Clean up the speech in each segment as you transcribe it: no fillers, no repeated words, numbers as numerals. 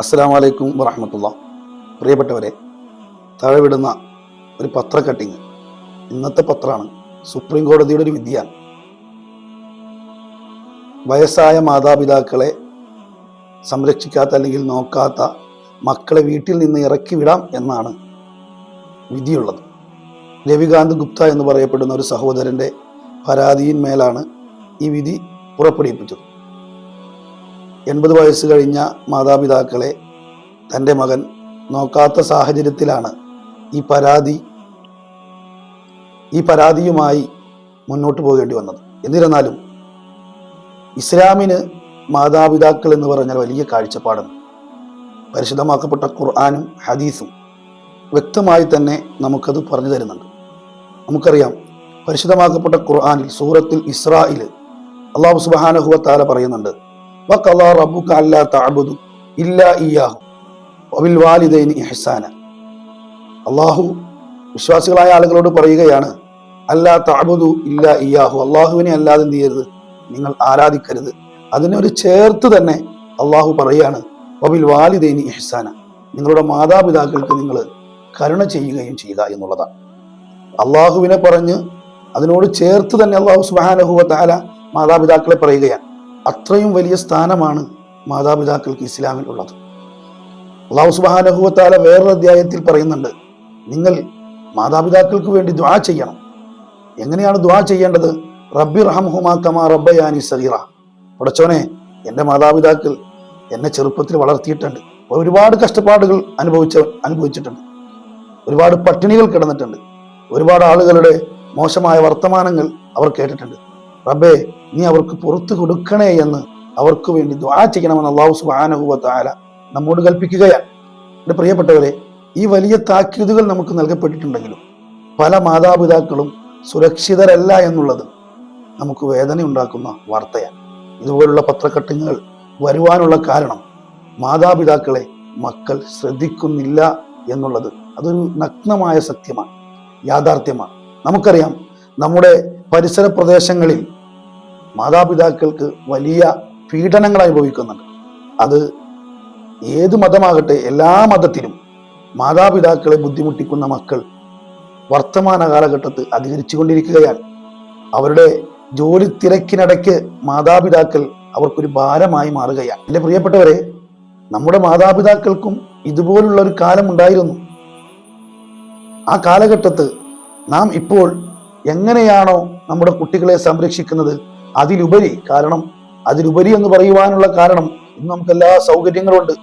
അസ്സലാമു അലൈക്കും വറഹ്മത്തുള്ളാഹി. പ്രിയപ്പെട്ടവരെ, താഴെ വിടുന്ന ഒരു പത്ര കട്ടിങ് ഇന്നത്തെ പത്രമാണ്. സുപ്രീം കോടതിയുടെ ഒരു വിധിയാണ്. വയസ്സായ മാതാപിതാക്കളെ സംരക്ഷിക്കാത്ത അല്ലെങ്കിൽ നോക്കാത്ത മക്കളെ വീട്ടിൽ നിന്ന് ഇറക്കി വിടാം എന്നാണ് വിധിയുള്ളത്. രവികാന്ത് ഗുപ്ത എന്ന് പറയപ്പെടുന്ന ഒരു സഹോദരൻ്റെ പരാതിയിന്മേലാണ് ഈ വിധി പുറപ്പെടുവിപ്പിച്ചത്. 80 വയസ്സ് കഴിഞ്ഞ മാതാപിതാക്കളെ തൻ്റെ മകൻ നോക്കാത്ത സാഹചര്യത്തിലാണ് ഈ പരാതിയുമായി മുന്നോട്ട് പോകേണ്ടി വന്നത്. എന്നിരുന്നാലും ഇസ്ലാമിന് മാതാപിതാക്കൾ എന്ന് പറഞ്ഞാൽ വലിയ കാഴ്ചപ്പാടാണ്. പരിശുദ്ധമാക്കപ്പെട്ട ഖുർആനും ഹദീസും വ്യക്തമായി തന്നെ നമുക്കത് പറഞ്ഞു തരുന്നുണ്ട്. നമുക്കറിയാം, പരിശുദ്ധമാക്കപ്പെട്ട ഖുർആനിൽ സൂറത്തുൽ ഇസ്രായിൽ അല്ലാഹു സുബ്ഹാനഹു വ തആല പറയുന്നുണ്ട്, വഖളാ റബ്ബുക അല്ലാ തഅബുദു ഇല്ലാ ഇയ്യാഹു വബിൽ വാലിദൈനി ഇഹ്സാന. അള്ളാഹു വിശ്വാസികളായ ആളുകളോട് പറയുകയാണ്, അല്ലാ തഅബുദു ഇല്ലാ ഇയ്യാഹു, അള്ളാഹുവിനെ അല്ലാതെ എന്ത് ചെയ്യരുത്, നിങ്ങൾ ആരാധിക്കരുത്. അതിനൊരു ചേർത്ത് തന്നെ അള്ളാഹു പറയാണ്, വബിൽ വാലിദൈനി ഇഹ്സാന, നിങ്ങളുടെ മാതാപിതാക്കൾക്ക് നിങ്ങൾ കരുണ ചെയ്യുകയും ചെയ്യുക എന്നുള്ളതാണ്. അള്ളാഹുവിനെ പറഞ്ഞ് അതിനോട് ചേർത്ത് തന്നെ അള്ളാഹു സുബ്ഹാനഹു വ തആല മാതാപിതാക്കളെ പറയുകയാണ്. അത്രയും വലിയ സ്ഥാനമാണ് മാതാപിതാക്കൾക്ക് ഇസ്ലാമിൽ ഉള്ളത്. അല്ലാഹു സുബ്ഹാനഹു വ തആല വേറൊരു അധ്യായത്തിൽ പറയുന്നുണ്ട്, നിങ്ങൾ മാതാപിതാക്കൾക്ക് വേണ്ടി ദുആ ചെയ്യണം. എങ്ങനെയാണ് ദുആ ചെയ്യേണ്ടത്? റബ്ബി റഹംഹുമാ കമാ റബ്ബയാനി സഗീറ. പടച്ചോനെ, എൻ്റെ മാതാപിതാക്കൾ എന്നെ ചെറുപ്പത്തിൽ വളർത്തിയിട്ടുണ്ട്, ഒരുപാട് കഷ്ടപ്പാടുകൾ അനുഭവിച്ചിട്ടുണ്ട്, ഒരുപാട് പട്ടിണികൾ കിടന്നിട്ടുണ്ട്, ഒരുപാട് ആളുകളുടെ മോശമായ വർത്തമാനങ്ങൾ അവർ കേട്ടിട്ടുണ്ട്. റബ്ബേ, നീ അവർക്ക് പുറത്തു കൊടുക്കണേ എന്ന് അവർക്ക് വേണ്ടി ദുആ ചെയ്യണമെന്ന് അല്ലാഹു സുബ്ഹാനഹു വ തആല നമ്മോട് കൽപ്പിക്കുകയാണ്. എൻ്റെ പ്രിയപ്പെട്ടവരെ, ഈ വലിയ താക്കീതുകൾ നമുക്ക് നൽകപ്പെട്ടിട്ടുണ്ടെങ്കിലും പല മാതാപിതാക്കളും സുരക്ഷിതരല്ല എന്നുള്ളത് നമുക്ക് വേദന ഉണ്ടാക്കുന്ന വാർത്തയാണ്. ഇതുപോലുള്ള പത്രക്കട്ടിങ്ങുകൾ വരുവാനുള്ള കാരണം മാതാപിതാക്കളെ മക്കൾ ശ്രദ്ധിക്കുന്നില്ല എന്നുള്ളത് അതൊരു നഗ്നമായ സത്യമാണ്, യാഥാർത്ഥ്യമാണ്. നമുക്കറിയാം, നമ്മുടെ പരിസര പ്രദേശങ്ങളിൽ മാതാപിതാക്കൾക്ക് വലിയ പീഡനങ്ങൾ അനുഭവിക്കുന്നുണ്ട്. അത് ഏത് മതമാകട്ടെ, എല്ലാ മതത്തിലും മാതാപിതാക്കളെ ബുദ്ധിമുട്ടിക്കുന്ന മക്കൾ വർത്തമാന കാലഘട്ടത്തിൽ അധികരിച്ചു കൊണ്ടിരിക്കുകയാണ്. അവരുടെ ജോലി തിരക്കിനിടയ്ക്ക് മാതാപിതാക്കൾ അവർക്കൊരു ഭാരമായി മാറുകയാണ്. എൻ്റെ പ്രിയപ്പെട്ടവരെ, നമ്മുടെ മാതാപിതാക്കൾക്കും ഇതുപോലുള്ള ഒരു കാലം ഉണ്ടായിരുന്നു. ആ കാലഘട്ടത്ത് നാം ഇപ്പോൾ എങ്ങനെയാണോ നമ്മുടെ കുട്ടികളെ സംരക്ഷിക്കുന്നത്, അതിലുപരി എന്ന് പറയുവാനുള്ള കാരണം, ഇന്ന് നമുക്ക് എല്ലാ സൗകര്യങ്ങളുണ്ട്,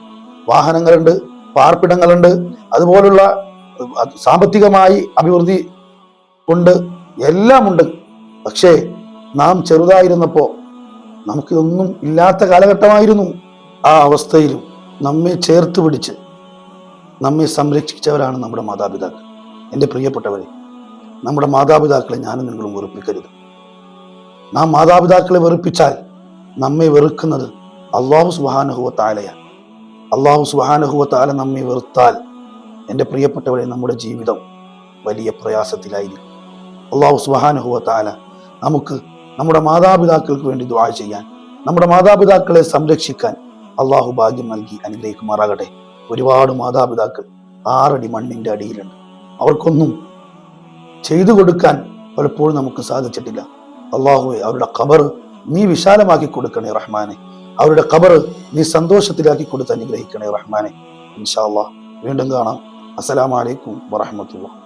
വാഹനങ്ങളുണ്ട്, പാർപ്പിടങ്ങളുണ്ട്, അതുപോലുള്ള സാമ്പത്തികമായി അഭിവൃദ്ധി ഉണ്ട്, എല്ലാം ഉണ്ട്. പക്ഷേ നാം ചെറുതായിരുന്നപ്പോൾ നമുക്കിതൊന്നും ഇല്ലാത്ത കാലഘട്ടമായിരുന്നു. ആ അവസ്ഥയിലും നമ്മെ ചേർത്ത് പിടിച്ച് നമ്മെ സംരക്ഷിച്ചവരാണ് നമ്മുടെ മാതാപിതാക്കൾ. എൻ്റെ പ്രിയപ്പെട്ടവരെ, നമ്മുടെ മാതാപിതാക്കളെ ഞാനും നിങ്ങളും വെറുപ്പിക്കരുത്. നാം മാതാപിതാക്കളെ വെറുപ്പിച്ചാൽ നമ്മെ വെറുക്കുന്നത് അല്ലാഹു സുബ്ഹാനഹു വ തആലയാണ്. അല്ലാഹു സുബ്ഹാനഹു വ തആല നമ്മെ വെറുത്താൽ എൻ്റെ പ്രിയപ്പെട്ടവരെ, നമ്മുടെ ജീവിതം വലിയ പ്രയാസത്തിലായിരിക്കും. അല്ലാഹു സുബ്ഹാനഹു വ തആല നമുക്ക് നമ്മുടെ മാതാപിതാക്കൾക്ക് വേണ്ടി ദുആ ചെയ്യാൻ, നമ്മുടെ മാതാപിതാക്കളെ സംരക്ഷിക്കാൻ അല്ലാഹു ഭാഗ്യം നൽകി അനുഗ്രഹിക്കുമാറാകട്ടെ. ഒരുപാട് മാതാപിതാക്കൾ 6 അടി മണ്ണിൻ്റെ അടിയിലുണ്ട്. അവർക്കൊന്നും ചെയ്തു കൊടുക്കാൻ പലപ്പോഴും നമുക്ക് സാധിച്ചിട്ടില്ല. അല്ലാഹുവേ, അവരുടെ ഖബർ നീ വിശാലമാക്കി കൊടുക്കണേ റഹ്മാനെ. അവരുടെ ഖബർ നീ സന്തോഷത്തിലാക്കി കൊടുത്ത് അനുഗ്രഹിക്കണേ റഹ്മാനെ. ഇൻഷാ അല്ലാഹ് വീണ്ടും കാണാം. അസ്സലാമു അലൈക്കും വറഹ്മത്തുള്ളാഹി.